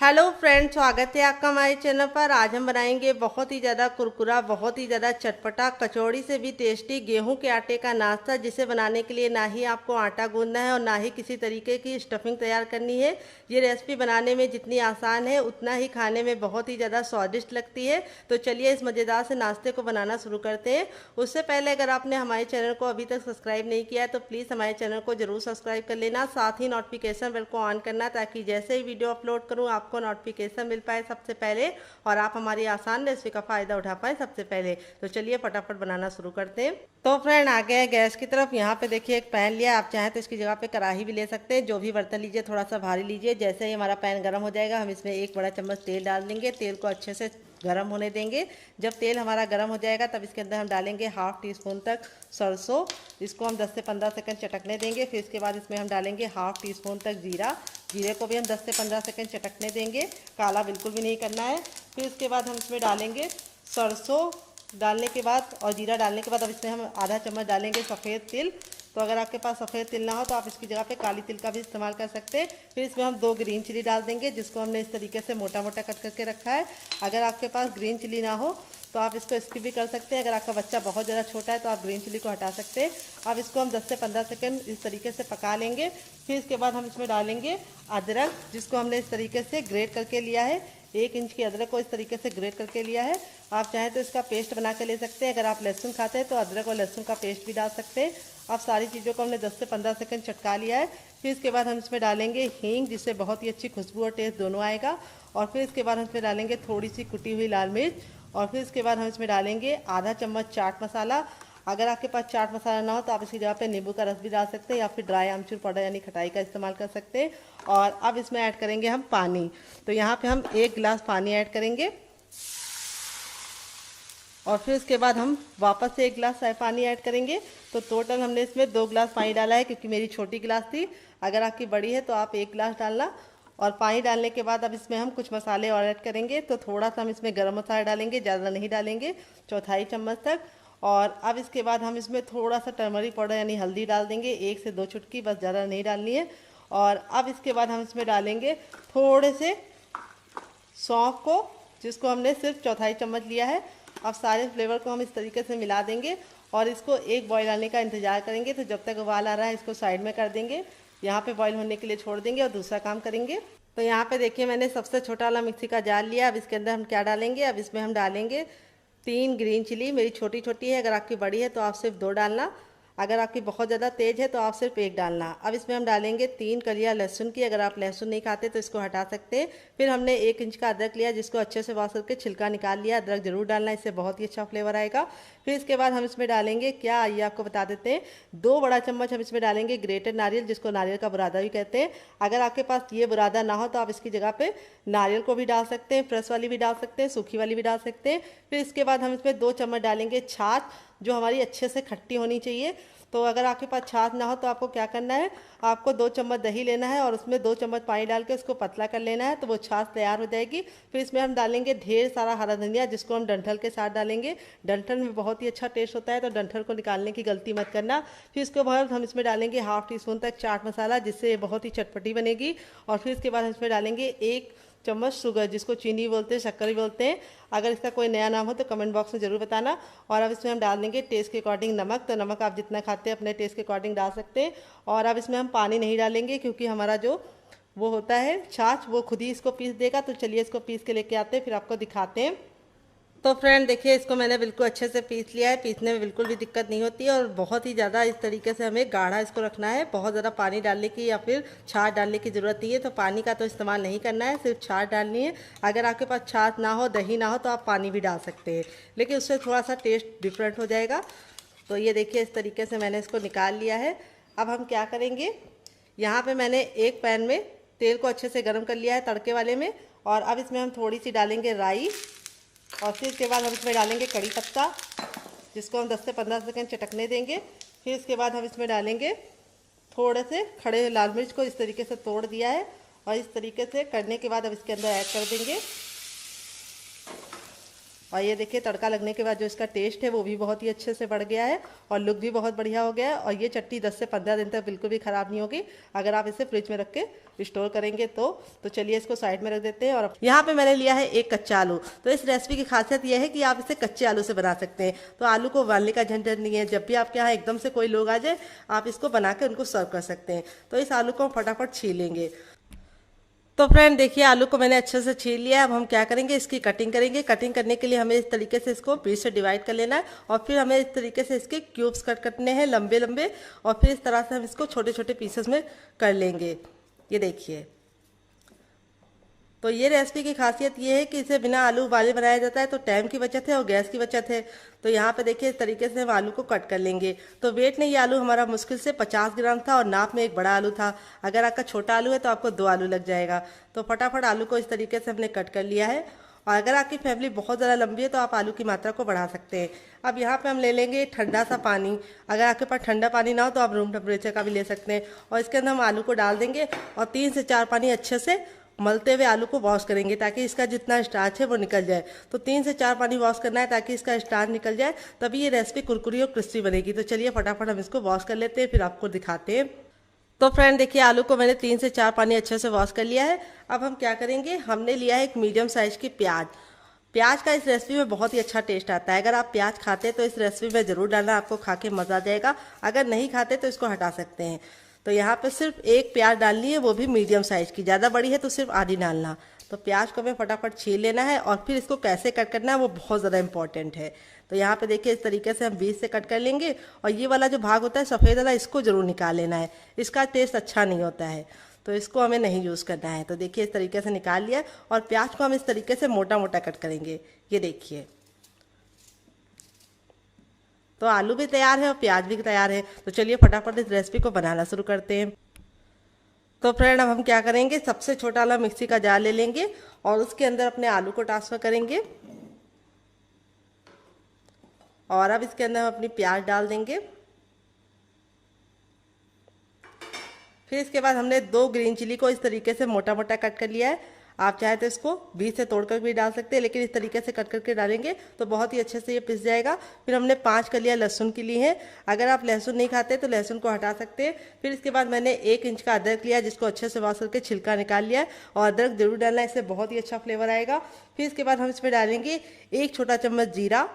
Hello friends, स्वागत है आपका हमारे चैनल पर। आज हम बनाएंगे बहुत ही ज़्यादा कुरकुरा, बहुत ही ज़्यादा चटपटा, कचौड़ी से भी टेस्टी गेहूं के आटे का नाश्ता, जिसे बनाने के लिए ना ही आपको आटा गूंदना है और ना ही किसी तरीके की स्टफिंग तैयार करनी है। ये रेसिपी बनाने में जितनी आसान है उतना ही खाने में बहुत ही ज़्यादा स्वादिष्ट लगती है। तो चलिए इस मज़ेदार से नाश्ते को बनाना शुरू करते हैं। उससे पहले अगर आपने हमारे चैनल को अभी तक सब्सक्राइब नहीं किया है तो प्लीज़ हमारे चैनल को जरूर सब्सक्राइब कर लेना, साथ ही नोटिफिकेशन बेल को ऑन करना, ताकि जैसे ही वीडियो अपलोड करूँ आपको नोटिफिकेशन मिल पाए सबसे पहले और आप हमारी आसान रेसिपी का फ़ायदा उठा पाए सबसे पहले। तो चलिए फटाफट बनाना शुरू करते हैं। तो फ्रेंड आ गए गैस की तरफ। यहाँ पे देखिए एक पैन लिया, आप चाहें तो इसकी जगह पे कढ़ाई भी ले सकते हैं। जो भी बर्तन लीजिए थोड़ा सा भारी लीजिए। जैसे ही हमारा पैन गर्म हो जाएगा हम इसमें 1 बड़ा चम्मच तेल डाल देंगे। तेल को अच्छे से गरम होने देंगे। जब तेल हमारा गरम हो जाएगा तब इसके अंदर हम डालेंगे 1/2 टीस्पून तक सरसों। इसको हम 10 से 15 सेकंड चटकने देंगे। फिर इसके बाद इसमें हम डालेंगे 1/2 टीस्पून तक जीरा। जीरे को भी हम 10 से 15 सेकंड चटकने देंगे, काला बिल्कुल भी नहीं करना है। फिर इसके बाद हम इसमें डालेंगे सरसों डालने के बाद और जीरा डालने के बाद अब इसमें हम आधा चम्मच डालेंगे सफ़ेद तिल। तो अगर आपके पास सफ़ेद तिल ना हो तो आप इसकी जगह पे काली तिल का भी इस्तेमाल कर सकते हैं। फिर इसमें हम 2 ग्रीन चिली डाल देंगे, जिसको हमने इस तरीके से मोटा मोटा कट करके रखा है। अगर आपके पास ग्रीन चिली ना हो तो आप इसको स्किप भी कर सकते हैं। अगर आपका बच्चा बहुत ज़्यादा छोटा है तो आप ग्रीन चिली को हटा सकते हैं। अब इसको हम 10 से 15 सेकंड इस तरीके से पका लेंगे। फिर इसके बाद हम इसमें डालेंगे अदरक, जिसको हमने इस तरीके से ग्रेट करके लिया है। 1 इंच की अदरक को इस तरीके से ग्रेट करके लिया है। आप चाहें तो इसका पेस्ट बना के ले सकते हैं। अगर आप लहसुन खाते हैं तो अदरक और लहसुन का पेस्ट भी डाल सकते हैं। अब सारी चीज़ों को हमने 10 से 15 सेकंड चटका लिया है। फिर इसके बाद हम इसमें डालेंगे हींग, जिससे बहुत ही अच्छी खुशबू और टेस्ट दोनों आएगा। और फिर इसके बाद हम इसमें डालेंगे थोड़ी सी कुटी हुई लाल मिर्च। और फिर इसके बाद हम इसमें डालेंगे आधा चम्मच चाट मसाला। अगर आपके पास चाट मसाला ना हो तो आप इसकी जगह पे नींबू का रस भी डाल सकते हैं या फिर ड्राई आमचूर पाउडर यानी खटाई का इस्तेमाल कर सकते हैं। और अब इसमें ऐड करेंगे हम पानी। तो यहाँ पे हम 1 गिलास पानी ऐड करेंगे और फिर इसके बाद हम वापस से 1 गिलास पानी ऐड करेंगे। तो टोटल हमने इसमें 2 गिलास पानी डाला है, क्योंकि मेरी छोटी गिलास थी। अगर आपकी बड़ी है तो आप 1 गिलास डालना। और पानी डालने के बाद अब इसमें हम कुछ मसाले और ऐड करेंगे। तो थोड़ा सा हम इसमें गरम मसाला डालेंगे, ज़्यादा नहीं डालेंगे, 1/4 चम्मच तक। और अब इसके बाद हम इसमें थोड़ा सा टर्मरिक पाउडर यानी हल्दी डाल देंगे, 1 से 2 चुटकी, बस ज़्यादा नहीं डालनी है। और अब इसके बाद हम इसमें डालेंगे थोड़े से सौंफ को, जिसको हमने सिर्फ 1/4 चम्मच लिया है। अब सारे फ्लेवर को हम इस तरीके से मिला देंगे और इसको एक बॉईल आने का इंतज़ार करेंगे। तो जब तक उबाल आ रहा है इसको साइड में कर देंगे, यहाँ पे बॉईल होने के लिए छोड़ देंगे और दूसरा काम करेंगे। तो यहाँ पे देखिए मैंने सबसे छोटा वाला मिक्सी का जार लिया। अब इसके अंदर हम क्या डालेंगे, अब इसमें हम डालेंगे 3 ग्रीन चिली। मेरी छोटी छोटी है, अगर आपकी बड़ी है तो आप सिर्फ 2 डालना। अगर आपकी बहुत ज़्यादा तेज़ है तो आप सिर्फ 1 डालना। अब इसमें हम डालेंगे 3 कलियां लहसुन की। अगर आप लहसुन नहीं खाते तो इसको हटा सकते हैं। फिर हमने 1 इंच का अदरक लिया, जिसको अच्छे से वॉश करके छिलका निकाल लिया। अदरक जरूर डालना, इससे बहुत ही अच्छा फ्लेवर आएगा। फिर इसके बाद हम इसमें डालेंगे क्या, आइए आपको बता देते हैं। 2 बड़ा चम्मच हम इसमें डालेंगे ग्रेटेड नारियल, जिसको नारियल का बुरादा भी कहते हैं। अगर आपके पास ये बुरादा ना हो तो आप इसकी जगह पे नारियल को भी डाल सकते हैं, फ्रेश वाली भी डाल सकते हैं, सूखी वाली भी डाल सकते हैं। फिर इसके बाद हम इसमें 2 चम्मच डालेंगे छाछ, जो हमारी अच्छे से खट्टी होनी चाहिए। तो अगर आपके पास छाछ ना हो तो आपको क्या करना है, आपको 2 चम्मच दही लेना है और उसमें 2 चम्मच पानी डाल के उसको पतला कर लेना है, तो वो छाछ तैयार हो जाएगी। फिर इसमें हम डालेंगे ढेर सारा हरा धनिया, जिसको हम डंठल के साथ डालेंगे। डंठल में बहुत ही अच्छा टेस्ट होता है, तो डंठल को निकालने की गलती मत करना। फिर इसके बाद हम इसमें डालेंगे 1/2 टीस्पून तक चाट मसाला, जिससे ये बहुत ही चटपटी बनेगी। और फिर इसके बाद हम इसमें डालेंगे 1 चम्मच शुगर, जिसको चीनी बोलते हैं, शक्कर भी बोलते हैं। अगर इसका कोई नया नाम हो तो कमेंट बॉक्स में ज़रूर बताना। और अब इसमें हम डाल देंगे टेस्ट के अकॉर्डिंग नमक। तो नमक आप जितना खाते हैं अपने टेस्ट के अकॉर्डिंग डाल सकते हैं। और अब इसमें हम पानी नहीं डालेंगे, क्योंकि हमारा जो वो होता है छाछ, वो खुद ही इसको पीस देगा। तो चलिए इसको पीस के लेके आते हैं, फिर आपको दिखाते हैं। तो फ्रेंड देखिए, इसको मैंने बिल्कुल अच्छे से पीस लिया है। पीसने में बिल्कुल भी दिक्कत नहीं होती है और बहुत ही ज़्यादा इस तरीके से हमें गाढ़ा इसको रखना है। बहुत ज़्यादा पानी डालने की या फिर छाछ डालने की ज़रूरत नहीं है। तो पानी का तो इस्तेमाल नहीं करना है, सिर्फ छाछ डालनी है। अगर आपके पास छाछ ना हो, दही ना हो, तो आप पानी भी डाल सकते हैं, लेकिन उससे थोड़ा सा टेस्ट डिफरेंट हो जाएगा। तो ये देखिए इस तरीके से मैंने इसको निकाल लिया है। अब हम क्या करेंगे, यहाँ पर मैंने एक पैन में तेल को अच्छे से गर्म कर लिया है तड़के वाले में। और अब इसमें हम थोड़ी सी डालेंगे राई। और फिर इसके बाद हम इसमें डालेंगे कड़ी पत्ता, जिसको हम 10 से 15 सेकंड चटकने देंगे। फिर इसके बाद हम इसमें डालेंगे थोड़े से खड़े हुए लाल मिर्च को इस तरीके से तोड़ दिया है। और इस तरीके से करने के बाद अब इसके अंदर ऐड कर देंगे और ये देखिए तड़का लगने के बाद जो इसका टेस्ट है वो भी बहुत ही अच्छे से बढ़ गया है और लुक भी बहुत बढ़िया हो गया है। और ये चटनी 10 से 15 दिन तक बिल्कुल भी ख़राब नहीं होगी अगर आप इसे फ्रिज में रख के स्टोर करेंगे तो चलिए इसको साइड में रख देते हैं। और यहाँ पे मैंने लिया है एक कच्चा आलू। तो इस रेसिपी की खासियत यह है कि आप इसे कच्चे आलू से बना सकते हैं, तो आलू को उबालने का झंझट नहीं है। जब भी आपके यहाँ एकदम से कोई लोग आ जाए आप इसको बना के उनको सर्व कर सकते हैं। तो इस आलू को हम फटाफट छील लेंगे। तो फ्रेंड देखिए आलू को मैंने अच्छे से छील लिया है। अब हम क्या करेंगे, इसकी कटिंग करेंगे। कटिंग करने के लिए हमें इस तरीके से इसको बीच से डिवाइड कर लेना है और फिर हमें इस तरीके से इसके क्यूब्स कट करने हैं लंबे लंबे, और फिर इस तरह से हम इसको छोटे छोटे पीसेस में कर लेंगे। ये देखिए, तो ये रेसिपी की खासियत ये है कि इसे बिना आलू उबाले बनाया जाता है, तो टाइम की बचत है और गैस की बचत है। तो यहाँ पे देखिए इस तरीके से हम आलू को कट कर लेंगे। तो वेट में ये आलू हमारा मुश्किल से 50 ग्राम था और नाप में एक बड़ा आलू था। अगर आपका छोटा आलू है तो आपको 2 आलू लग जाएगा। तो फटाफट आलू को इस तरीके से हमने कट कर लिया है। और अगर आपकी फैमिली बहुत ज़्यादा लंबी है तो आप आलू की मात्रा को बढ़ा सकते हैं। अब यहाँ पे हम ले लेंगे ठंडा सा पानी। अगर आपके पास ठंडा पानी ना हो तो आप रूम टेम्परेचर का भी ले सकते हैं। और इसके अंदर हम आलू को डाल देंगे और 3 से 4 पानी अच्छे से मलते हुए आलू को वॉश करेंगे ताकि इसका जितना स्टार्च है वो निकल जाए। तो 3 से 4 पानी वॉश करना है ताकि इसका स्टार्च निकल जाए, तभी ये रेसिपी कुरकुरी और क्रिस्पी बनेगी। तो चलिए फटाफट हम इसको वॉश कर लेते हैं, फिर आपको दिखाते हैं। तो फ्रेंड देखिए आलू को मैंने 3 से 4 पानी अच्छे से वॉश कर लिया है। अब हम क्या करेंगे, हमने लिया है एक मीडियम साइज की प्याज। प्याज का इस रेसिपी में बहुत ही अच्छा टेस्ट आता है। अगर आप प्याज खाते हैं तो इस रेसिपी में ज़रूर डालना, आपको खा के मज़ा आ जाएगा। अगर नहीं खाते तो इसको हटा सकते हैं। तो यहाँ पे सिर्फ एक प्याज डालनी है, वो भी मीडियम साइज की। ज़्यादा बड़ी है तो सिर्फ आधी डालना। तो प्याज को हमें फटाफट छील लेना है और फिर इसको कैसे कट करना है वो बहुत ज़्यादा इंपॉर्टेंट है। तो यहाँ पे देखिए इस तरीके से हम बीच से कट कर लेंगे और ये वाला जो भाग होता है सफ़ेद वाला, इसको ज़रूर निकाल लेना है। इसका टेस्ट अच्छा नहीं होता है, तो इसको हमें नहीं यूज़ करना है। तो देखिए इस तरीके से निकाल लिया और प्याज को हम इस तरीके से मोटा मोटा कट करेंगे। ये देखिए, तो आलू भी तैयार है और प्याज भी तैयार है। तो चलिए फटाफट इस रेसिपी को बनाना शुरू करते हैं। तो फ्रेंड अब हम क्या करेंगे, सबसे छोटा वाला मिक्सी का जार ले लेंगे और उसके अंदर अपने आलू को ट्रांसफ़र करेंगे। और अब इसके अंदर हम अपनी प्याज डाल देंगे। फिर इसके बाद हमने 2 ग्रीन चिली को इस तरीके से मोटा मोटा कट कर लिया है। आप चाहे तो इसको बीच से तोड़कर भी डाल सकते हैं, लेकिन इस तरीके से कट करके डालेंगे तो बहुत ही अच्छे से ये पिस जाएगा। फिर हमने 5 कलियां लहसुन की ली हैं। अगर आप लहसुन नहीं खाते तो लहसुन को हटा सकते हैं। फिर इसके बाद मैंने 1 इंच का अदरक लिया जिसको अच्छे से वॉश करके छिलका निकाल लिया है, और अदरक जरूर डालना है, इससे बहुत ही अच्छा फ्लेवर आएगा। फिर इसके बाद हम इसमें डालेंगे 1 छोटा चम्मच जीरा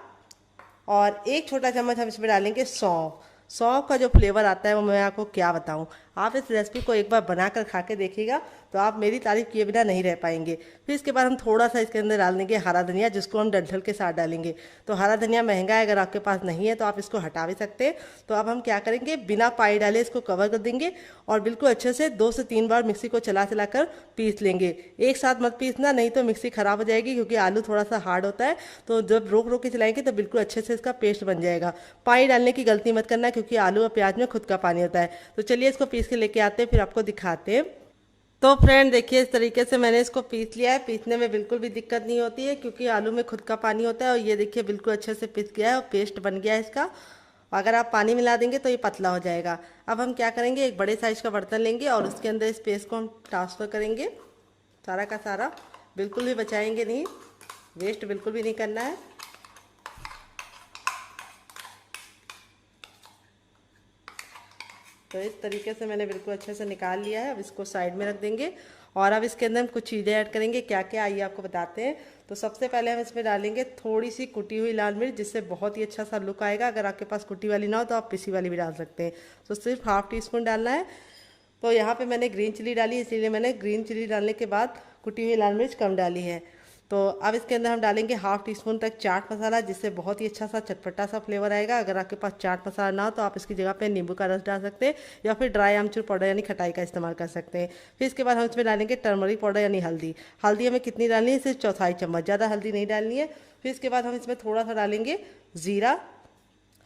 और 1 छोटा चम्मच हम इसमें डालेंगे सौंफ। सौंफ का जो फ्लेवर आता है वो मैं आपको क्या बताऊं। आप इस रेसिपी को एक बार बनाकर खा के देखिएगा तो आप मेरी तारीफ किए बिना नहीं रह पाएंगे। फिर इसके बाद हम थोड़ा सा इसके अंदर डाल देंगे हरा धनिया, जिसको हम डंठल के साथ डालेंगे। तो हरा धनिया महंगा है, अगर आपके पास नहीं है तो आप इसको हटा भी सकते हैं। तो अब हम क्या करेंगे, बिना पानी डाले इसको कवर कर देंगे और बिल्कुल अच्छे से 2 से 3 बार मिक्सी को चला चला कर पीस लेंगे। एक साथ मत पीसना, नहीं तो मिक्सी खराब हो जाएगी, क्योंकि आलू थोड़ा सा हार्ड होता है। तो जब रोक रोक के चलाएंगे तो बिल्कुल अच्छे से इसका पेस्ट बन जाएगा। पानी डालने की गलती मत करना, क्योंकि आलू और प्याज में खुद का पानी होता है। तो चलिए इसको पीस के लेके आते हैं, फिर आपको दिखाते हैं। तो फ्रेंड देखिए इस तरीके से मैंने इसको पीस लिया है। पीसने में बिल्कुल भी दिक्कत नहीं होती है, क्योंकि आलू में खुद का पानी होता है। और ये देखिए बिल्कुल अच्छे से पिस गया है और पेस्ट बन गया है इसका। अगर आप पानी मिला देंगे तो ये पतला हो जाएगा। अब हम क्या करेंगे, एक बड़े साइज का बर्तन लेंगे और उसके अंदर इस पेस्ट को हम ट्रांसफ़र करेंगे सारा का सारा। बिल्कुल भी बचाएंगे नहीं, वेस्ट बिल्कुल भी नहीं करना है। तो इस तरीके से मैंने बिल्कुल अच्छे से निकाल लिया है। अब इसको साइड में रख देंगे और अब इसके अंदर हम कुछ चीज़ें ऐड करेंगे। क्या क्या आइए आपको बताते हैं। तो सबसे पहले हम इसमें डालेंगे थोड़ी सी कुटी हुई लाल मिर्च, जिससे बहुत ही अच्छा सा लुक आएगा। अगर आपके पास कुटी वाली ना हो तो आप पिसी वाली भी डाल सकते हैं। तो सिर्फ ½ टीस्पून डालना है। तो यहाँ पे मैंने ग्रीन चिली डाली, इसलिए मैंने ग्रीन चिली डालने के बाद कुटी हुई लाल मिर्च कम डाली है। तो अब इसके अंदर हम डालेंगे ½ टीस्पून तक चाट मसाला, जिससे बहुत ही अच्छा सा चटपटा सा फ्लेवर आएगा। अगर आपके पास चाट मसाला ना हो तो आप इसकी जगह पे नींबू का रस डाल सकते हैं, या फिर ड्राई आमचूर पाउडर यानी खटाई का इस्तेमाल कर सकते हैं। फिर इसके बाद हम इसमें डालेंगे टर्मरिक पाउडर यानी हल्दी। हल्दी हमें कितनी डालनी है, सिर्फ 1/4 चम्मच, ज़्यादा हल्दी नहीं डालनी है। फिर इसके बाद हम इसमें थोड़ा सा डालेंगे ज़ीरा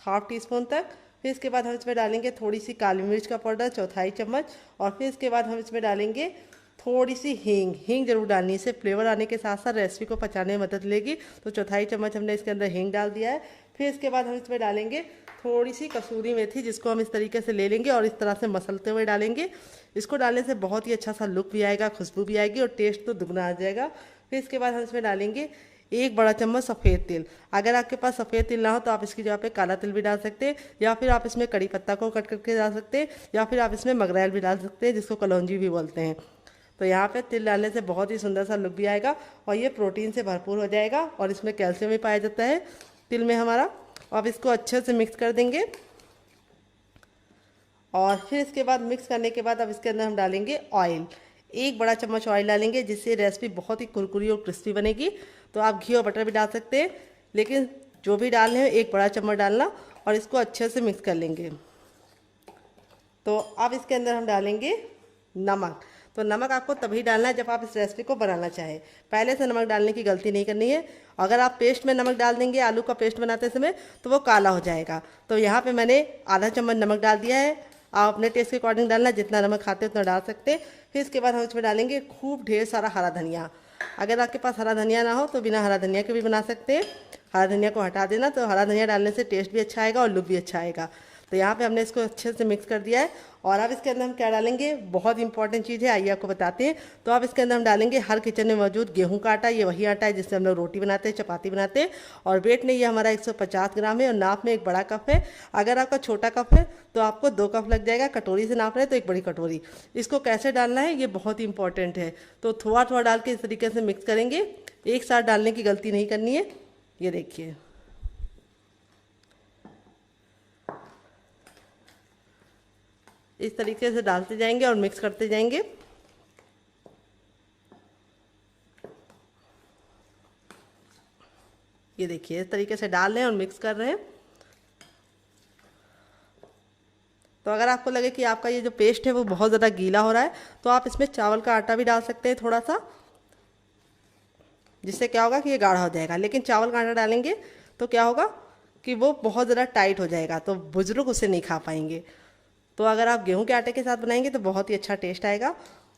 ½ टीस्पून तक। फिर इसके बाद हम इसमें डालेंगे थोड़ी सी काली मिर्च का पाउडर 1/4 चम्मच। और फिर इसके बाद हम इसमें डालेंगे थोड़ी सी हींग जरूर डालनी है, इससे फ्लेवर आने के साथ साथ रेसिपी को पचाने में मदद लेगी। तो 1/4 चम्मच हमने इसके अंदर हींग डाल दिया है। फिर इसके बाद हम इसमें डालेंगे थोड़ी सी कसूरी मेथी, जिसको हम इस तरीके से ले लेंगे और इस तरह से मसलते हुए डालेंगे। इसको डालने से बहुत ही अच्छा सा लुक भी आएगा, खुशबू भी आएगी और टेस्ट तो दुगना आ जाएगा। फिर इसके बाद हम इसमें डालेंगे 1 बड़ा चम्मच सफ़ेद तिल। अगर आपके पास सफ़ेद तिल ना हो तो आप इसकी जगह पे काला तिल भी डाल सकते हैं, या फिर आप इसमें कड़ी पत्ता को कट करके डाल सकते हैं, या फिर आप इसमें मगरैल भी डाल सकते हैं जिसको कलौंजी भी बोलते हैं। तो यहाँ पे तिल डालने से बहुत ही सुंदर सा लुक भी आएगा और ये प्रोटीन से भरपूर हो जाएगा और इसमें कैल्शियम भी पाया जाता है तिल में हमारा। अब इसको अच्छे से मिक्स कर देंगे और फिर इसके बाद मिक्स करने के बाद अब इसके अंदर हम डालेंगे ऑयल। 1 बड़ा चम्मच ऑयल डालेंगे जिससे रेसिपी बहुत ही कुरकुरी और क्रिस्पी बनेगी। तो आप घी और बटर भी डाल सकते हैं, लेकिन जो भी डालने हैं 1 बड़ा चम्मच डालना और इसको अच्छे से मिक्स कर लेंगे। तो अब इसके अंदर हम डालेंगे नमक। तो नमक आपको तभी डालना है जब आप इस रेसिपी को बनाना चाहें, पहले से नमक डालने की गलती नहीं करनी है। अगर आप पेस्ट में नमक डाल देंगे आलू का पेस्ट बनाते समय तो वो काला हो जाएगा। तो यहाँ पे मैंने आधा चम्मच नमक डाल दिया है। आप अपने टेस्ट के अकॉर्डिंग डालना, जितना नमक खाते हैं उतना डाल सकते हैं। फिर इसके बाद हम इसमें डालेंगे खूब ढेर सारा हरा धनिया। अगर आपके पास हरा धनिया ना हो तो बिना हरा धनिया के भी बना सकते हैं। हरा धनिया को हटा देना, तो हरा धनिया डालने से टेस्ट भी अच्छा आएगा और लुक भी अच्छा आएगा। तो यहाँ पे हमने इसको अच्छे से मिक्स कर दिया है और अब इसके अंदर हम क्या डालेंगे, बहुत इंपॉर्टेंट चीज़ है, आइए आपको बताते हैं। तो अब इसके अंदर हम डालेंगे हर किचन में मौजूद गेहूं का आटा। ये वही आटा है जिससे हम लोग रोटी बनाते हैं, चपाती बनाते हैं। और वेट में ये हमारा 150 ग्राम है और नाप में 1 बड़ा कप है। अगर आपका छोटा कप है तो आपको 2 कप लग जाएगा, कटोरी से नाप रहे हैं तो 1 बड़ी कटोरी। इसको कैसे डालना है ये बहुत ही इंपॉर्टेंट है। तो थोड़ा थोड़ा डाल के इस तरीके से मिक्स करेंगे, एक साथ डालने की गलती नहीं करनी है। ये देखिए, इस तरीके से डालते जाएंगे और मिक्स करते जाएंगे। ये देखिए, इस तरीके से डाल रहे हैं और मिक्स कर रहे हैं। तो अगर आपको लगे कि आपका ये जो पेस्ट है वो बहुत ज़्यादा गीला हो रहा है तो आप इसमें चावल का आटा भी डाल सकते हैं थोड़ा सा, जिससे क्या होगा कि ये गाढ़ा हो जाएगा। लेकिन चावल का आटा डालेंगे तो क्या होगा कि वो बहुत ज़्यादा टाइट हो जाएगा, तो बुजुर्ग उसे नहीं खा पाएंगे। तो अगर आप गेहूं के आटे के साथ बनाएंगे तो बहुत ही अच्छा टेस्ट आएगा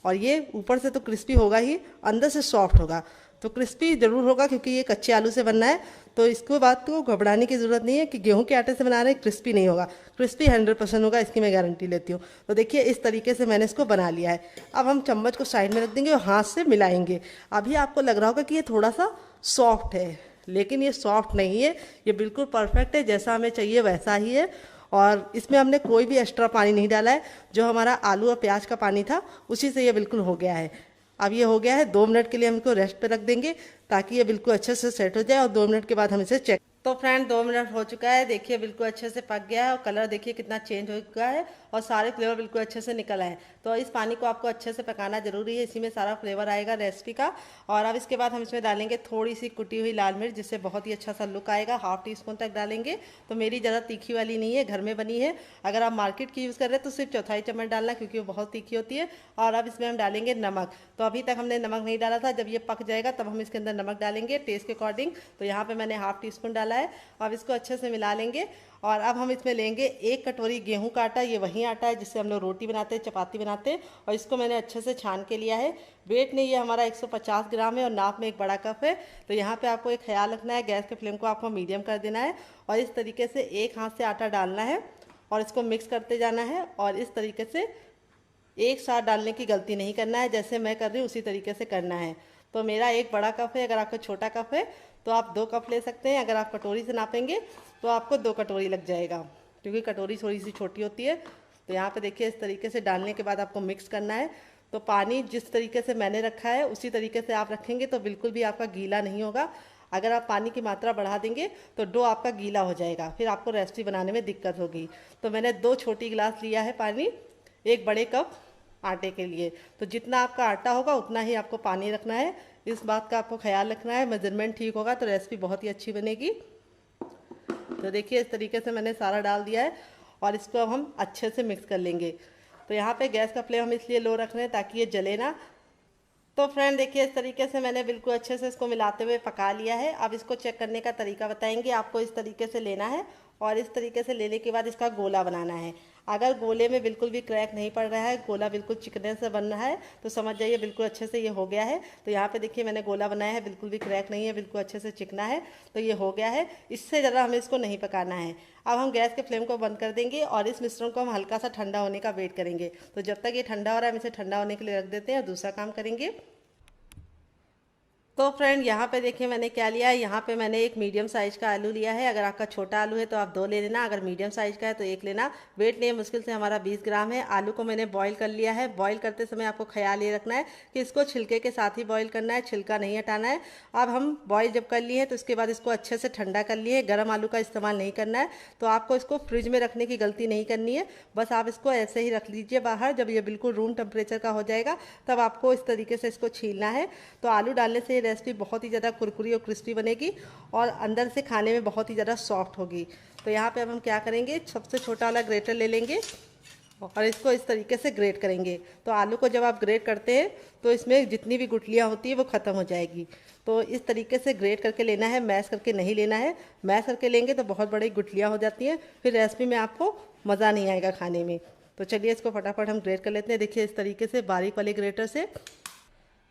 और ये ऊपर से तो क्रिस्पी होगा ही, अंदर से सॉफ्ट होगा। तो क्रिस्पी ज़रूर होगा क्योंकि ये कच्चे आलू से बनना है। तो इसको बात को घबराने की ज़रूरत नहीं है कि गेहूं के आटे से बना रहे हैं क्रिस्पी नहीं होगा। क्रिस्पी 100% होगा, इसकी मैं गारंटी लेती हूँ। तो देखिए, इस तरीके से मैंने इसको बना लिया है। अब हम चम्मच को साइड में रख देंगे और हाथ से मिलाएंगे। अभी आपको लग रहा होगा कि ये थोड़ा सा सॉफ्ट है, लेकिन ये सॉफ्ट नहीं है, ये बिल्कुल परफेक्ट है, जैसा हमें चाहिए वैसा ही है। और इसमें हमने कोई भी एक्स्ट्रा पानी नहीं डाला है, जो हमारा आलू और प्याज का पानी था उसी से ये बिल्कुल हो गया है। अब ये हो गया है, 2 मिनट के लिए हम इसको रेस्ट पे रख देंगे ताकि ये बिल्कुल अच्छे से सेट हो जाए और 2 मिनट के बाद हम इसे चेक। तो फ्रेंड 2 मिनट हो चुका है, देखिए बिल्कुल अच्छे से पक गया है और कलर देखिए कितना चेंज हो चुका है और सारे फ्लेवर बिल्कुल अच्छे से निकल आए। तो इस पानी को आपको अच्छे से पकाना जरूरी है, इसी में सारा फ्लेवर आएगा रेसिपी का। और अब इसके बाद हम इसमें डालेंगे थोड़ी सी कुटी हुई लाल मिर्च, जिससे बहुत ही अच्छा सा लुक आएगा। ½ टीस्पून तक डालेंगे। तो मेरी ज़्यादा तीखी वाली नहीं है, घर में बनी है। अगर आप मार्केट की यूज़ कर रहे हैं तो सिर्फ 1/4 चम्मच डालना, क्योंकि वो बहुत तीखी होती है। और अब इसमें हम डालेंगे नमक। तो अभी तक हमने नमक नहीं डाला था, जब ये पक जाएगा तब हम इसके अंदर नमक डालेंगे टेस्ट के अकॉर्डिंग। तो यहाँ पे मैंने ½ टीस्पून डाला है। अब इसको अच्छे से मिला लेंगे और अब हम इसमें लेंगे 1 कटोरी गेहूं का आटा। ये वही आटा है जिससे हम लोग रोटी बनाते हैं, चपाती बनाते हैं। और इसको मैंने अच्छे से छान के लिया है। वेट में ये हमारा 150 ग्राम है और नाप में 1 बड़ा कप है। तो यहाँ पे आपको एक ख्याल रखना है, गैस के फ्लेम को आपको मीडियम कर देना है और इस तरीके से एक हाथ से आटा डालना है और इसको मिक्स करते जाना है। और इस तरीके से एक साथ डालने की गलती नहीं करना है, जैसे मैं कर रही हूँ उसी तरीके से करना है। तो मेरा 1 बड़ा कप है, अगर आपका छोटा कप है तो आप 2 कप ले सकते हैं। अगर आप कटोरी से नापेंगे तो आपको 2 कटोरी लग जाएगा, क्योंकि कटोरी थोड़ी सी छोटी होती है। तो यहाँ पे देखिए, इस तरीके से डालने के बाद आपको मिक्स करना है। तो पानी जिस तरीके से मैंने रखा है उसी तरीके से आप रखेंगे तो बिल्कुल भी आपका गीला नहीं होगा। अगर आप पानी की मात्रा बढ़ा देंगे तो डो आपका गीला हो जाएगा, फिर आपको रेसिपी बनाने में दिक्कत होगी। तो मैंने 2 छोटी गिलास लिया है पानी 1 बड़े कप आटे के लिए। तो जितना आपका आटा होगा उतना ही आपको पानी रखना है, इस बात का आपको ख्याल रखना है। मेजरमेंट ठीक होगा तो रेसिपी बहुत ही अच्छी बनेगी। तो देखिए, इस तरीके से मैंने सारा डाल दिया है और इसको अब हम अच्छे से मिक्स कर लेंगे। तो यहाँ पे गैस का फ्लेम हम इसलिए लो रख रहे हैं ताकि ये जले ना। तो फ्रेंड देखिए, इस तरीके से मैंने बिल्कुल अच्छे से इसको मिलाते हुए पका लिया है। अब इसको चेक करने का तरीका बताएंगे आपको। इस तरीके से लेना है और इस तरीके से लेने के बाद इसका गोला बनाना है। अगर गोले में बिल्कुल भी क्रैक नहीं पड़ रहा है, गोला बिल्कुल चिकने से बन रहा है, तो समझ जाइए बिल्कुल अच्छे से ये हो गया है। तो यहाँ पे देखिए, मैंने गोला बनाया है, बिल्कुल भी क्रैक नहीं है, बिल्कुल अच्छे से चिकना है। तो ये हो गया है। इससे ज़्यादा हमें इसको नहीं पकाना है। अब हम गैस के फ्लेम को बंद कर देंगे और इस मिश्रण को हम हल्का सा ठंडा होने का वेट करेंगे। तो जब तक ये ठंडा हो रहा है हम इसे ठंडा होने के लिए रख देते हैं और दूसरा काम करेंगे। तो फ्रेंड यहाँ पे देखिए मैंने क्या लिया है। यहाँ पे मैंने एक मीडियम साइज़ का आलू लिया है। अगर आपका छोटा आलू है तो आप 2 ले लेना, अगर मीडियम साइज़ का है तो 1 लेना। वेट नहीं है, मुश्किल से हमारा 20 ग्राम है। आलू को मैंने बॉईल कर लिया है। बॉईल करते समय आपको ख्याल ये रखना है कि इसको छिलके के साथ ही बॉईल करना है, छिलका नहीं हटाना है। अब हम बॉईल जब कर लिए हैं तो उसके बाद इसको अच्छे से ठंडा कर लिए। गर्म आलू का इस्तेमाल नहीं करना है, तो आपको इसको फ्रिज में रखने की गलती नहीं करनी है। बस आप इसको ऐसे ही रख लीजिए बाहर। जब ये बिल्कुल रूम टेम्परेचर का हो जाएगा तब आपको इस तरीके से इसको छीलना है। तो आलू डालने से ये रेसिपी बहुत ही ज़्यादा कुरकुरी और क्रिस्पी बनेगी और अंदर से खाने में बहुत ही ज़्यादा सॉफ्ट होगी। तो यहाँ पे अब हम क्या करेंगे, सबसे छोटा वाला ग्रेटर ले लेंगे और इसको इस तरीके से ग्रेट करेंगे। तो आलू को जब आप ग्रेट करते हैं तो इसमें जितनी भी गुठलियाँ होती है वो ख़त्म हो जाएगी। तो इस तरीके से ग्रेट करके लेना है, मैश करके नहीं लेना है। मैश करके लेंगे तो बहुत बड़ी गुठलियाँ हो जाती हैं, फिर रेसिपी में आपको मज़ा नहीं आएगा खाने में। तो चलिए इसको फटाफट हम ग्रेट कर लेते हैं। देखिए इस तरीके से बारीक वाले ग्रेटर से।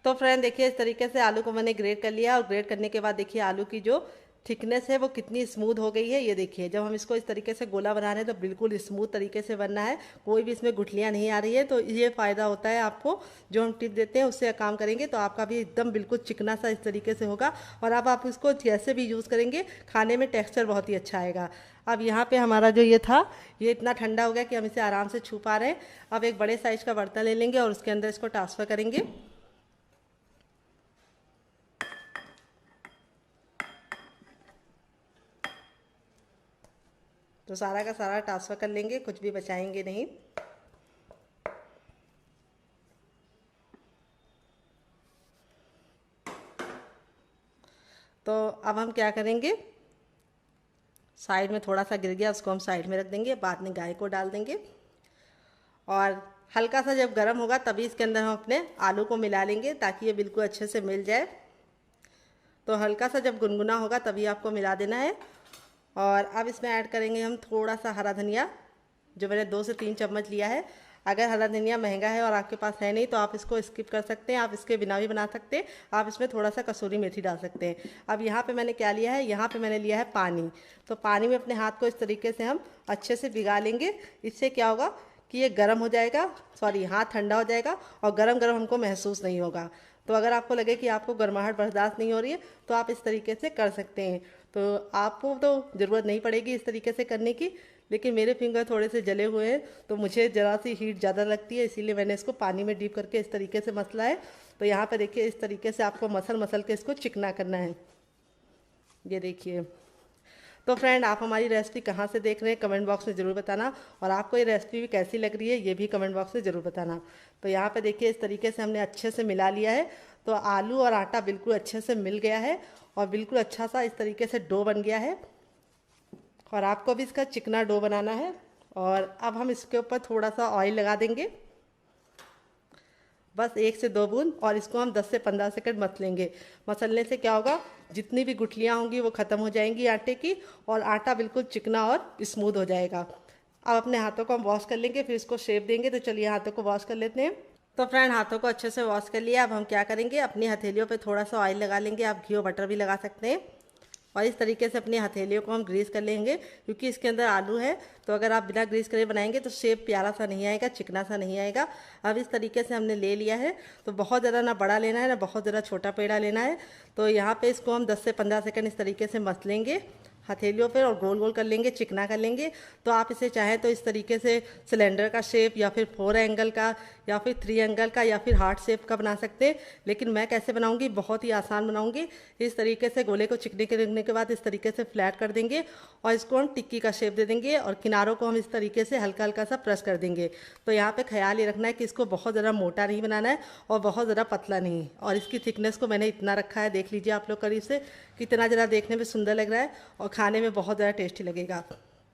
तो फ्रेंड देखिए इस तरीके से आलू को मैंने ग्रेट कर लिया और ग्रेट करने के बाद देखिए आलू की जो थिकनेस है वो कितनी स्मूथ हो गई है। ये देखिए जब हम इसको इस तरीके से गोला बना रहे हैं तो बिल्कुल स्मूथ तरीके से बनना है, कोई भी इसमें गुठलियाँ नहीं आ रही है। तो ये फ़ायदा होता है आपको, जो हम टिप देते हैं उससे काम करेंगे तो आपका भी एकदम बिल्कुल चिकना सा इस तरीके से होगा। और अब आप इसको जैसे भी यूज़ करेंगे खाने में टेक्स्चर बहुत ही अच्छा आएगा। अब यहाँ पे हमारा जो ये था ये इतना ठंडा हो गया कि हम इसे आराम से छू पा रहे हैं। अब एक बड़े साइज़ का बर्तन ले लेंगे और उसके अंदर इसको ट्रांसफ़र करेंगे। तो सारा का सारा ट्रांसफ़र कर लेंगे, कुछ भी बचाएंगे नहीं। तो अब हम क्या करेंगे, साइड में थोड़ा सा गिर गया उसको हम साइड में रख देंगे, बाद में गाय को डाल देंगे। और हल्का सा जब गर्म होगा तभी इसके अंदर हम अपने आलू को मिला लेंगे ताकि ये बिल्कुल अच्छे से मिल जाए। तो हल्का सा जब गुनगुना होगा तभी आपको मिला देना है। और अब इसमें ऐड करेंगे हम थोड़ा सा हरा धनिया, जो मैंने 2 से 3 चम्मच लिया है। अगर हरा धनिया महंगा है और आपके पास है नहीं तो आप इसको स्किप कर सकते हैं, आप इसके बिना भी बना सकते हैं। आप इसमें थोड़ा सा कसूरी मेथी डाल सकते हैं। अब यहाँ पे मैंने क्या लिया है, यहाँ पे मैंने लिया है पानी। तो पानी में अपने हाथ को इस तरीके से हम अच्छे से भिगा लेंगे। इससे क्या होगा कि ये गर्म हो जाएगा, हाथ ठंडा हो जाएगा और गरम गरम हमको महसूस नहीं होगा। तो अगर आपको लगे कि आपको गर्माहट बर्दाश्त नहीं हो रही है तो आप इस तरीके से कर सकते हैं। तो आपको तो ज़रूरत नहीं पड़ेगी इस तरीके से करने की, लेकिन मेरे फिंगर थोड़े से जले हुए हैं तो मुझे ज़रा सी हीट ज़्यादा लगती है, इसीलिए मैंने इसको पानी में डीप करके इस तरीके से मसला है। तो यहाँ पर देखिए इस तरीके से आपको मसल के इसको चिकना करना है। ये देखिए। तो फ्रेंड आप हमारी रेसिपी कहाँ से देख रहे हैं कमेंट बॉक्स में ज़रूर बताना, और आपको ये रेसिपी भी कैसी लग रही है ये भी कमेंट बॉक्स में ज़रूर बताना। तो यहाँ पे देखिए इस तरीके से हमने अच्छे से मिला लिया है। तो आलू और आटा बिल्कुल अच्छे से मिल गया है और बिल्कुल अच्छा सा इस तरीके से डो बन गया है। और आपको भी इसका चिकना डो बनाना है। और अब हम इसके ऊपर थोड़ा सा ऑयल लगा देंगे, बस 1 से 2 बूंद, और इसको हम 10 से 15 सेकंड मसलेंगे। मसलने से क्या होगा, जितनी भी गुठलियाँ होंगी वो ख़त्म हो जाएंगी आटे की और आटा बिल्कुल चिकना और स्मूथ हो जाएगा। अब अपने हाथों को हम वॉश कर लेंगे, फिर इसको शेप देंगे। तो चलिए हाथों को वॉश कर लेते हैं। तो फ्रेंड हाथों को अच्छे से वॉश कर लिया। अब हम क्या करेंगे, अपनी हथेलियों पे थोड़ा सा ऑयल लगा लेंगे, आप घी और बटर भी लगा सकते हैं। और इस तरीके से अपनी हथेलियों को हम ग्रीस कर लेंगे, क्योंकि इसके अंदर आलू है। तो अगर आप बिना ग्रीस करे बनाएंगे तो शेप प्यारा सा नहीं आएगा, चिकना सा नहीं आएगा। अब इस तरीके से हमने ले लिया है। तो बहुत ज़्यादा ना बड़ा लेना है ना बहुत ज़्यादा छोटा पेड़ा लेना है। तो यहाँ पे इसको हम 10 से 15 सेकंड इस तरीके से मस लेंगे हथेलियों पर और गोल गोल कर लेंगे, चिकना कर लेंगे। तो आप इसे चाहें तो इस तरीके से सिलेंडर का शेप या फिर 4 एंगल का या फिर 3 एंगल का या फिर हार्ट शेप का बना सकते हैं। लेकिन मैं कैसे बनाऊंगी, बहुत ही आसान बनाऊंगी। इस तरीके से गोले को चिकने करने के बाद इस तरीके से फ्लैट कर देंगे और इसको हम टिक्की का शेप दे देंगे और किनारों को हम इस तरीके से हल्का हल्का सा प्रेस कर देंगे। तो यहाँ पे ख्याल ये रखना है कि इसको बहुत ज़्यादा मोटा नहीं बनाना है और बहुत ज़्यादा पतला नहीं। और इसकी थिकनेस को मैंने इतना रखा है, देख लीजिए आप लोग करीब से, कितना ज़रा देखने में सुंदर लग रहा है और खाने में बहुत ज़्यादा टेस्टी लगेगा।